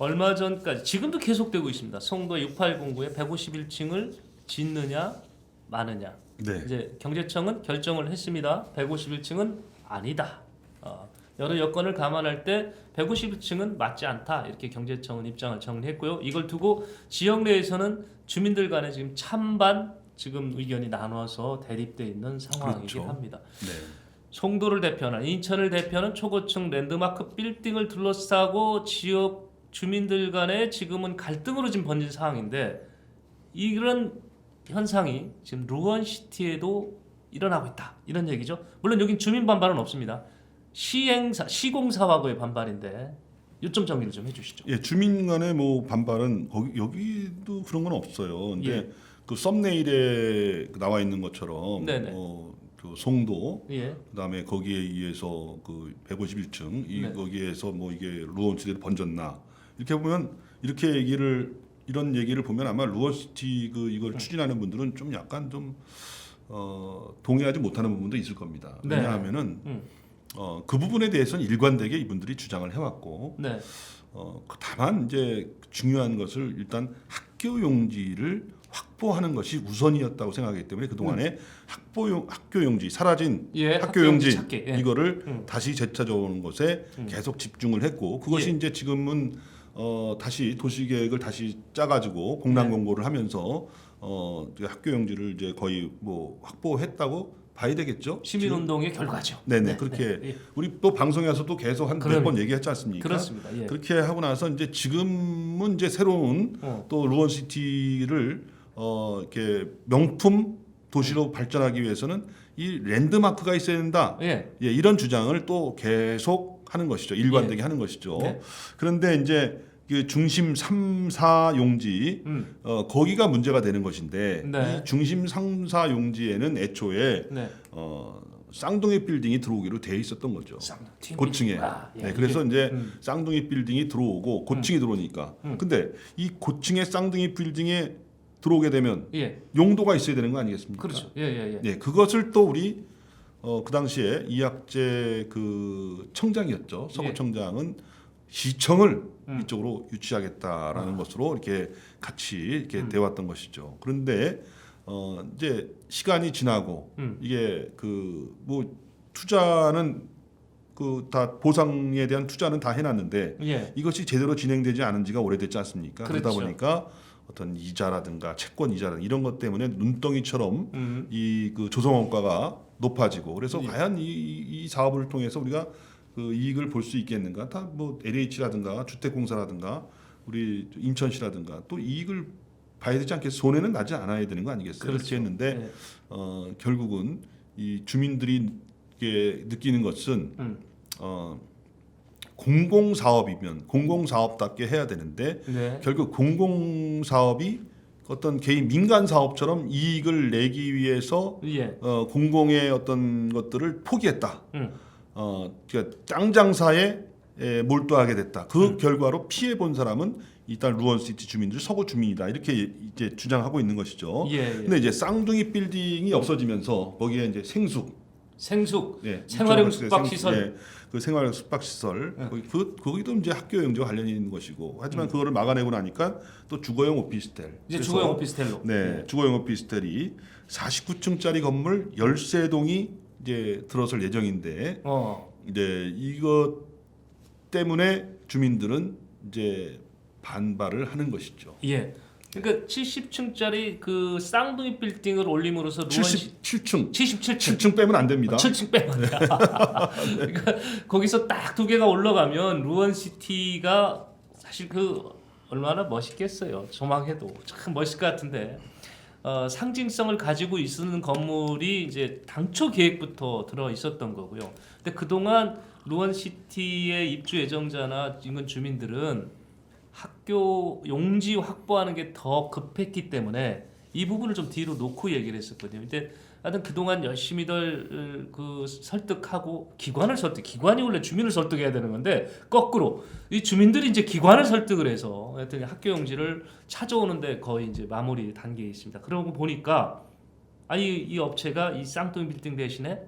얼마 전까지 지금도 계속되고 있습니다. 송도 6809에 151층을 짓느냐 마느냐. 네. 이제 경제청은 결정을 했습니다. 151층은 아니다. 여러 여건을 감안할 때 151층은 맞지 않다. 이렇게 경제청은 입장을 정리했고요. 이걸 두고 지역 내에서는 주민들 간에 지금 찬반 지금 의견이 나눠서 대립돼 있는 상황이긴 그렇죠. 합니다. 네. 송도를 대표하는 인천을 대표하는 초고층 랜드마크 빌딩을 둘러싸고 지역 주민들 간에 지금은 갈등으로 지금 번진 상황인데 이런 현상이 지금 루원시티에도 일어나고 있다 이런 얘기죠. 물론 여긴 주민 반발은 없습니다. 시공사하고의 반발인데 요점 정리를 좀 해주시죠. 예, 주민 간의 뭐 반발은 여기도 그런 건 없어요. 근데 예. 그 썸네일에 나와 있는 것처럼 네네. 그 송도 예. 그다음에 거기에 의해서 그 151층 네. 거기에서 뭐 이게 루원시티로 번졌나 이렇게 보면 이런 얘기를 보면 아마 루원시티 이걸 추진하는 분들은 좀 약간 좀 동의하지 못하는 부분도 있을 겁니다. 네. 왜냐하면은 그 부분에 대해서는 일관되게 이분들이 주장을 해왔고 네. 다만 이제 중요한 것을 일단 학교 용지를 확보하는 것이 우선이었다고 생각하기 때문에 그 동안에 학교 용지 사라진 예, 학교 용지 찾기. 예. 이거를 다시 되찾아오는 것에 계속 집중을 했고 그것이 예. 이제 지금은 다시 도시계획을 다시 짜가지고 공란 네. 공고를 하면서 이제 학교 용지를 이제 거의 뭐 확보했다고 봐야 되겠죠. 시민운동의 결과죠. 네네 네, 그렇게 네, 예. 우리 또 방송에서도 계속 한 몇 번 얘기했지 않습니까? 그렇습니다. 예. 그렇게 하고 나서 이제 지금은 이제 새로운 또 루원시티를 이렇게 명품 도시로 발전하기 위해서는 이 랜드마크가 있어야 된다. 예. 예, 이런 주장을 또 계속 하는 것이죠. 일관되게 하는 것이죠. 네. 그런데 이제 그 중심 3, 4 용지 거기가 문제가 되는 것인데 네. 이 중심 3, 4 용지에는 애초에 네. 쌍둥이 빌딩이 들어오기로 돼 있었던 거죠. 고층에. 예. 네, 그래서 이제 쌍둥이 빌딩이 들어오고 고층이 들어오니까. 근데 이 고층의 쌍둥이 빌딩에 들어오게 되면 예. 용도가 있어야 되는 거 아니겠습니까? 그렇죠. 예. 네, 그것을 또 우리 그 당시에 이학재 그 청장이었죠. 서구청장은 시청을 이쪽으로 유치하겠다라는 것으로 이렇게 같이 이렇게 되왔던 것이죠. 그런데 이제 시간이 지나고 이게 그 뭐 투자는 그 다 보상에 대한 투자는 다 해놨는데 예. 이것이 제대로 진행되지 않은 지가 오래됐지 않습니까? 그렇죠. 그러다 보니까 어떤 이자라든가 채권 이자라든가 이런 것 때문에 눈덩이처럼 이 그 조성원가가 높아지고 그래서 예. 과연 이 사업을 통해서 우리가 그 이익을 볼 수 있겠는가? 다 뭐 LH라든가 주택공사라든가 우리 인천시라든가 또 이익을 봐야 되지 않겠어요? 손해는 나지 않아야 되는 거 아니겠어요? 그렇죠. 그렇게 했는데 네. 결국은 이 주민들이 이게 느끼는 것은 공공사업이면 공공사업답게 해야 되는데 네. 결국 공공사업이 어떤 개인 민간 사업처럼 이익을 내기 위해서 예. 공공의 어떤 것들을 포기했다. 그러니까 땅 장사에 몰두하게 됐다. 그 결과로 피해 본 사람은 일단 루원시티 주민들, 서구 주민이다. 이렇게 이제 주장하고 있는 것이죠. 예. 근데 이제 쌍둥이 빌딩이 없어지면서 거기에 이제 생숙, 예, 생활형 이쪽으로 숙박시설. 예, 그 생활형 숙박시설 거기도 이제 학교 용지와 관련이 있는 것이고 하지만 그거를 막아내고 나니까 또 주거용 오피스텔 이제 그래서 주거용 오피스텔로. 네, 주거용 오피스텔이 49층짜리 건물 13동이 이제 들어설 예정인데 이제 이것 때문에 주민들은 이제 반발을 하는 것이죠. 예. 그러니까 70층짜리 그 쌍둥이 빌딩을 올림으로써 루원시 77층 77층 7층 빼면 안 됩니다. 7층 빼면 돼. 그러니까 거기서 딱 두 개가 올라가면 루원시티가 사실 그 얼마나 멋있겠어요. 조망해도 참 멋있을 것 같은데 상징성을 가지고 있는 건물이 이제 당초 계획부터 들어 있었던 거고요. 근데 그동안 루원시티의 입주 예정자나 인근 주민들은 학교 용지 확보하는 게 더 급했기 때문에 이 부분을 좀 뒤로 놓고 얘기를 했었거든요. 근데 하여튼 그동안 열심히들 그 설득하고 기관이 원래 주민을 설득해야 되는 건데 거꾸로 이 주민들이 이제 기관을 설득을 해서 하여튼 학교 용지를 찾아오는데 거의 이제 마무리 단계에 있습니다. 그러고 보니까 이 업체가 이 쌍둥이 빌딩 대신에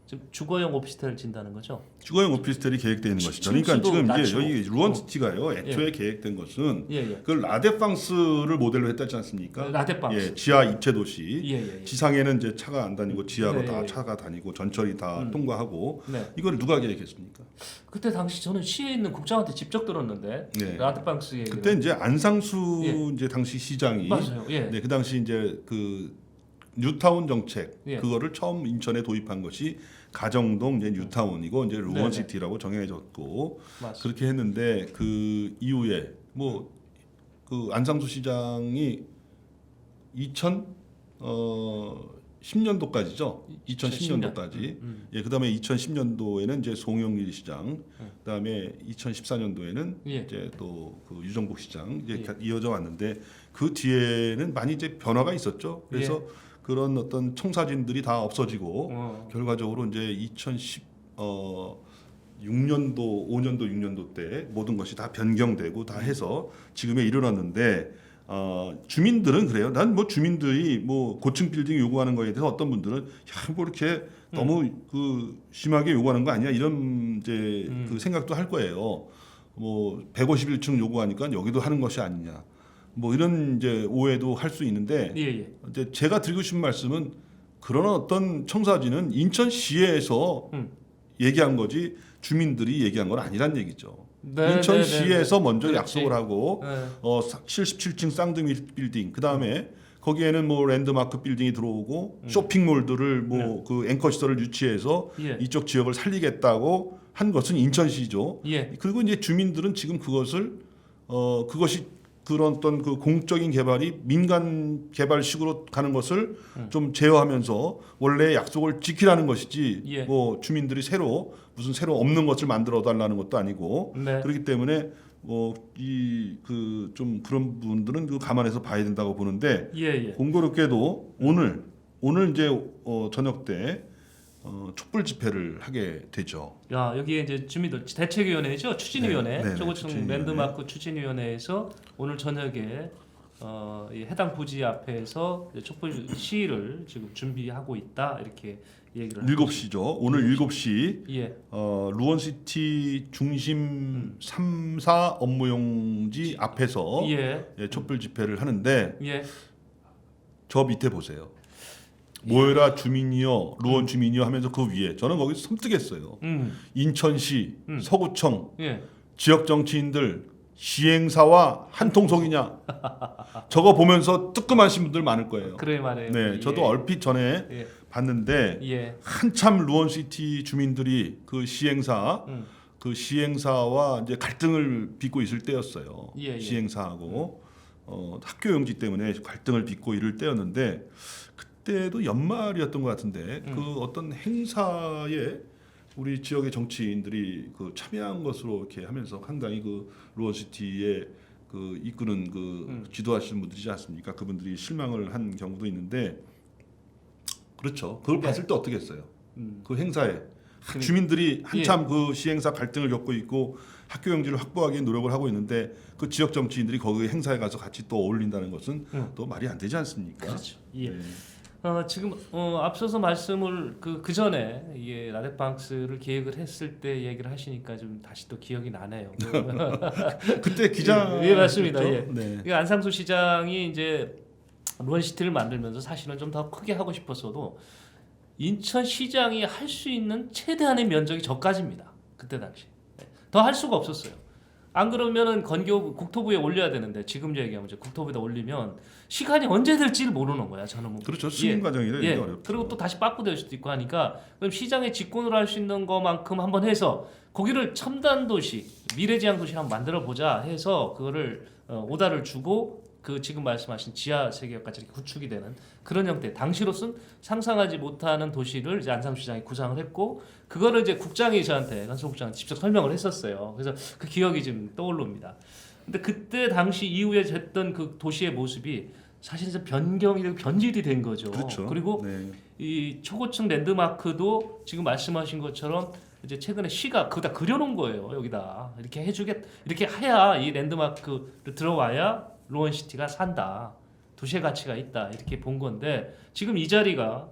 좀 주거용 오피스텔을 진다는 거죠. 주거용 오피스텔이 계획되어 있는 것이죠. 그러니까 층수도 지금 이제 낮추고. 여기 루원시티가요. 애초에 계획된 것은 예. 그 라데팡스를 모델로 했다지 않습니까? 라데팡스. 예, 지하 입체 도시. 예. 지상에는 이제 차가 안 다니고 지하로 네, 다 예. 차가 다니고 전철이 다 통과하고 네. 이걸 누가 계획했습니까? 그때 당시 저는 시에 있는 국장한테 직접 들었는데 네. 라데팡스 얘기. 그때 이제 안상수 예. 이제 당시 시장이 맞아요. 예. 네, 그 당시 이제 그 뉴타운 정책 예. 그거를 처음 인천에 도입한 것이 가정동 이제 뉴타운이고 이제 루원시티라고 정해졌고 맞습니다. 그렇게 했는데 그 이후에 뭐 그 안상수 시장이 10년도까지죠. 2010년도까지. 예, 그다음에 2010년도에는 이제 송영길 시장, 그다음에 2014년도에는 예. 이제 또 그 유정복 시장 이제 예. 이어져 왔는데 그 뒤에는 많이 이제 변화가 있었죠. 그래서 그런 어떤 청사진들이 다 없어지고 결과적으로 이제 6년도, 5년도, 6년도 때 모든 것이 다 변경되고 다 해서 지금에 이르렀는데 주민들은 그래요. 난 뭐 주민들이 뭐 고층 빌딩 요구하는 거에 대해서 어떤 분들은 야, 뭐 이렇게 너무 그 심하게 요구하는 거 아니야? 이런 이제 그 생각도 할 거예요. 뭐 151층 요구하니까 여기도 하는 것이 아니냐. 뭐 이런 이제 오해도 할 수 있는데 예. 이제 제가 드리고 싶은 말씀은 그런 어떤 청사진은 인천시에서 얘기한 거지 주민들이 얘기한 건 아니란 얘기죠. 네, 인천시에서 먼저 그렇지. 약속을 하고 네. 77층 쌍둥이 빌딩 그다음에 거기에는 뭐 랜드마크 빌딩이 들어오고 쇼핑몰들을 뭐 그 앵커 시설을 유치해서 예. 이쪽 지역을 살리겠다고 한 것은 인천시죠. 예. 그리고 이제 주민들은 지금 그것을 그것이 그런 어떤 그 공적인 개발이 민간 개발식으로 가는 것을 좀 제어하면서 원래 약속을 지키라는 것이지 예. 뭐 주민들이 무슨 새로 없는 것을 만들어 달라는 것도 아니고 네. 그렇기 때문에 이 그 좀 그런 분들은 그 감안해서 봐야 된다고 보는데 예. 공교롭게도 오늘 이제 저녁 때 촛불 집회를 하게 되죠. 야 여기에 이제 주민들 대책위원회죠 추진위원회 네, 저고층 추진위원회. 랜드마크 추진위원회에서 오늘 저녁에 이 해당 부지 앞에서 이제 촛불 시위를 지금 준비하고 있다 이렇게 얘기를 7시죠. 오늘 7시 예. 루원시티 중심 3사 업무용지 앞에서 예. 촛불 집회를 하는데 예. 저 밑에 보세요. 모여라 주민이여 루원 주민이여 하면서 그 위에 저는 거기서 섬뜩했어요. 인천시 서구청 예. 지역 정치인들 시행사와 한 통속이냐 저거 보면서 뜨끔하신 분들 많을 거예요. 그래 말해요. 네, 저도 예. 얼핏 전에 예. 봤는데 예. 한참 루원시티 주민들이 그 시행사와 이제 갈등을 빚고 있을 때였어요. 예. 시행사하고 학교 용지 때문에 갈등을 빚고 이럴 때였는데 그때도 연말이었던 것 같은데 그 어떤 행사에 우리 지역의 정치인들이 그 참여한 것으로 이렇게 하면서 상당히 그 루원시티에 그 이끄는 그 지도하시는 분들이지 않습니까? 그분들이 실망을 한 경우도 있는데 그렇죠. 그걸 봤을 때 어떻게 했어요? 그 행사에 주민들이 한참 그 시행사 갈등을 겪고 있고 학교 용지를 확보하기 위해 노력을 하고 있는데 그 지역 정치인들이 거기 행사에 가서 같이 또 어울린다는 것은 또 말이 안 되지 않습니까? 그렇죠. 예. 네. 지금 앞서서 말씀을 그 전에 이게 라데팡스를 계획을 했을 때 얘기를 하시니까 좀 다시 또 기억이 나네요. 그때 기자 예, 맞습니다. 예. 네. 이 안상수 시장이 이제 루원시티를 만들면서 사실은 좀 더 크게 하고 싶었어도 인천시장이 할 수 있는 최대한의 면적이 저까지입니다. 그때 당시 더 할 수가 없었어요. 안 그러면은 국토부에 올려야 되는데 지금 얘기하면 이제 국토부에다 올리면 시간이 언제 될지를 모르는 거야. 저는 뭐. 그렇죠. 승인 과정이라 예. 어렵죠. 그리고 또 다시 빠꾸될 수도 있고 하니까 그럼 시장의 직권으로 할 수 있는 것만큼 한번 해서 거기를 첨단 도시, 미래지향 도시를 한번 만들어 보자 해서 그거를 오다를 주고 그 지금 말씀하신 지하 세계역까지 이렇게 구축이 되는 그런 형태. 당시로선 상상하지 못하는 도시를 이제 안상시장이 구상을 했고 그거를 이제 국장이 저한테 간수국장한테 직접 설명을 했었어요. 그래서 그 기억이 지금 떠올릅니다. 근데 그때 당시 이후에 했던 그 도시의 모습이 사실 이제 변경이 되고 변질이 된 거죠. 그렇죠. 그리고 네. 이 초고층 랜드마크도 지금 말씀하신 것처럼 이제 최근에 시가 그다 그려놓은 거예요. 여기다 이렇게 이렇게 해야 이 랜드마크를 들어와야 루원시티가 산다. 도시의 가치가 있다. 이렇게 본 건데 지금 이 자리가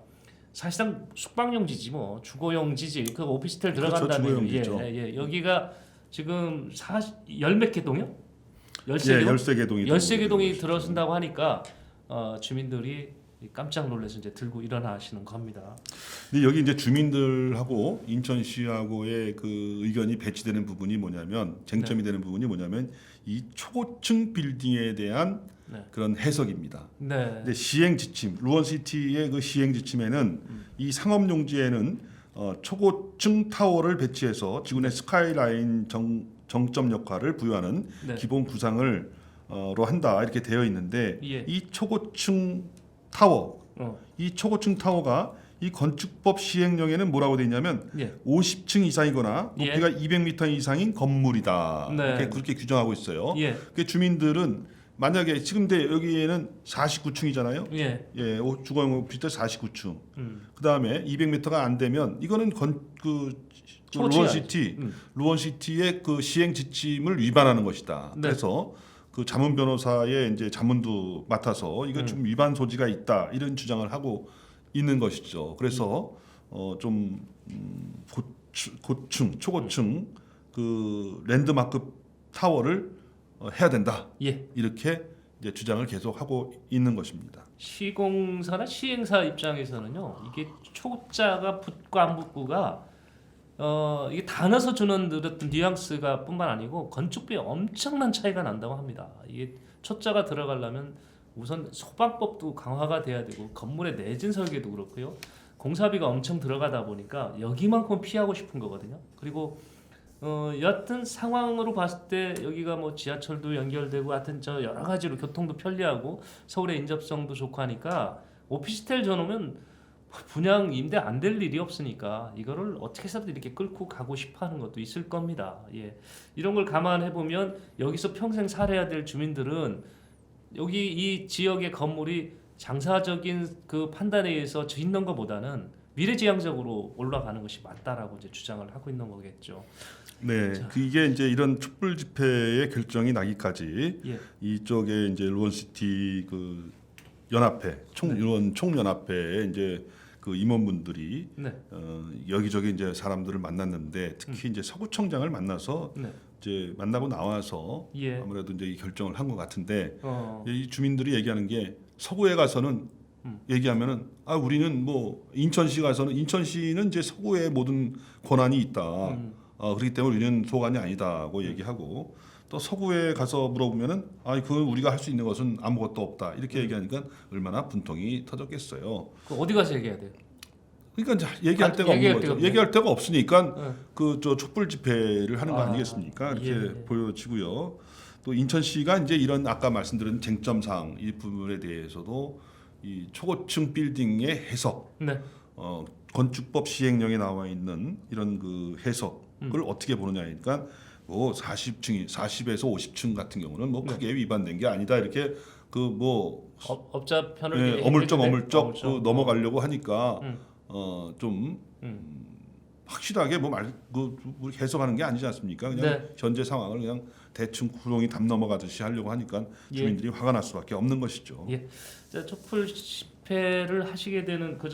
사실상 숙박용지지 뭐 주거용지지. 그 오피스텔 그렇죠, 들어간다면 주거용지죠. 여기가 지금 10몇 개 동이요? 예, 13개 동이 13개 동이 들어선다고 하니까 주민들이 깜짝 놀라서 이제 들고 일어나시는 겁니다. 근데 여기 이제 주민들하고 인천시하고의 그 의견이 배치되는 부분이 뭐냐면 쟁점이 되는 부분이 뭐냐면 이 초고층 빌딩에 대한 네. 그런 해석입니다. 네. 근데 시행 지침, 루원시티의 그 시행 지침에는 이 상업용지에는 초고층 타워를 배치해서 지구내 스카이라인 정점 역할을 부여하는 네. 기본 구상을 로 한다 이렇게 되어 있는데 예. 이 초고층 타워, 이 초고층 타워가 이 건축법 시행령에는 뭐라고 되어 있냐면 예. 50층 이상이거나 예. 높이가 200m 이상인 건물이다. 네. 이렇게 그렇게 규정하고 있어요. 예. 그 주민들은 만약에 지금 여기에는 49층이잖아요. 예. 예, 주거용 오피스텔 49층. 그 다음에 200m가 안 되면 이거는 초고층이 루원시티의 그 시행 지침을 위반하는 것이다. 네. 그래서 그 자문 변호사의 이제 자문도 맡아서 이거 좀 위반 소지가 있다 이런 주장을 하고 있는 것이죠. 그래서 좀 고층, 초고층 그 랜드마크 타워를 해야 된다. 예. 이렇게 이제 주장을 계속 하고 있는 것입니다. 시공사나 시행사 입장에서는요, 이게 초자가 붙고 안 붙고가 이게 단어서 주는 어떤 뉘앙스가 뿐만 아니고 건축비에 엄청난 차이가 난다고 합니다. 이게 초자가 들어가려면 우선 소방법도 강화가 돼야 되고 건물의 내진 설계도 그렇고요. 공사비가 엄청 들어가다 보니까 여기만큼 피하고 싶은 거거든요. 그리고 여하튼 상황으로 봤을 때 여기가 뭐 지하철도 연결되고 하여튼 저 여러 가지로 교통도 편리하고 서울의 인접성도 좋고 하니까 오피스텔 전후면 분양 임대 안 될 일이 없으니까 이거를 어떻게 해서든 이렇게 끌고 가고 싶어하는 것도 있을 겁니다. 예, 이런 걸 감안해 보면 여기서 평생 살아야 될 주민들은 여기 이 지역의 건물이 장사적인 그 판단에 의해서 짓는 것보다는 미래지향적으로 올라가는 것이 맞다라고 이제 주장을 하고 있는 거겠죠. 네, 이게 이제 이런 촛불 집회의 결정이 나기까지 예. 이쪽에 이제 루원시티 그 연합회 루원 총연합회에 이제 그 임원분들이 네. 여기저기 이제 사람들을 만났는데 특히 이제 서구청장을 만나서 네. 이제 만나고 나와서 예. 아무래도 이제 이 결정을 한 것 같은데 어. 이 주민들이 얘기하는 게 서구에 가서는 얘기하면은 우리는 뭐 인천시 가서는 인천시는 이제 서구에 모든 권한이 있다. 그렇기 때문에 우리는 소관이 아니다고 얘기하고 또 서구에 가서 물어보면은 그 우리가 할 수 있는 것은 아무것도 없다 이렇게 얘기하니까 얼마나 분통이 터졌겠어요. 그 어디 가서 얘기해야 돼요? 그러니까 이제 얘기할 데가 없는 거죠. 없네. 얘기할 데가 없으니까 네. 그 저 촛불 집회를 하는 거 아니겠습니까? 이렇게 예. 보여지고요. 또 인천시가 이제 이런 아까 말씀드린 쟁점사항 이 부분에 대해서도 이 초고층 빌딩의 해석, 네. 건축법 시행령에 나와 있는 이런 그 해석을 어떻게 보느냐 하니까 뭐 40층이 40에서 50층 같은 경우는 뭐 크게 위반된 게 아니다 이렇게 그 뭐 업자 편을 어물쩍 어물쩍 넘어가려고 하니까 좀 음. 확실하게 뭐 해석하는 게 아니지 않습니까? 그냥 네. 현재 상황을 그냥 대충 구렁이 담 넘어가듯이 하려고 하니까 주민들이 화가 날 수밖에 없는 것이죠. 예. 자, 촛불 집회를 하시게 되는 그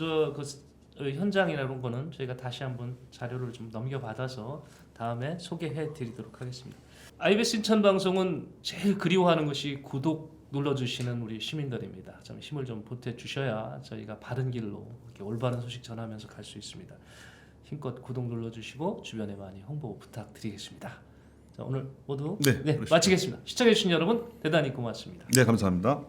현장이나 이런 거는 저희가 다시 한번 자료를 좀 넘겨받아서 다음에 소개해 드리도록 하겠습니다. IBS 인천 방송은 제일 그리워하는 것이 구독 눌러주시는 우리 시민들입니다. 좀 힘을 좀 보태 주셔야 저희가 바른 길로 이렇게 올바른 소식 전하면서 갈 수 있습니다. 힘껏 구독 눌러주시고 주변에 많이 홍보 부탁드리겠습니다. 자, 오늘 모두 네, 마치겠습니다. 시청해주신 여러분 대단히 고맙습니다. 네, 감사합니다.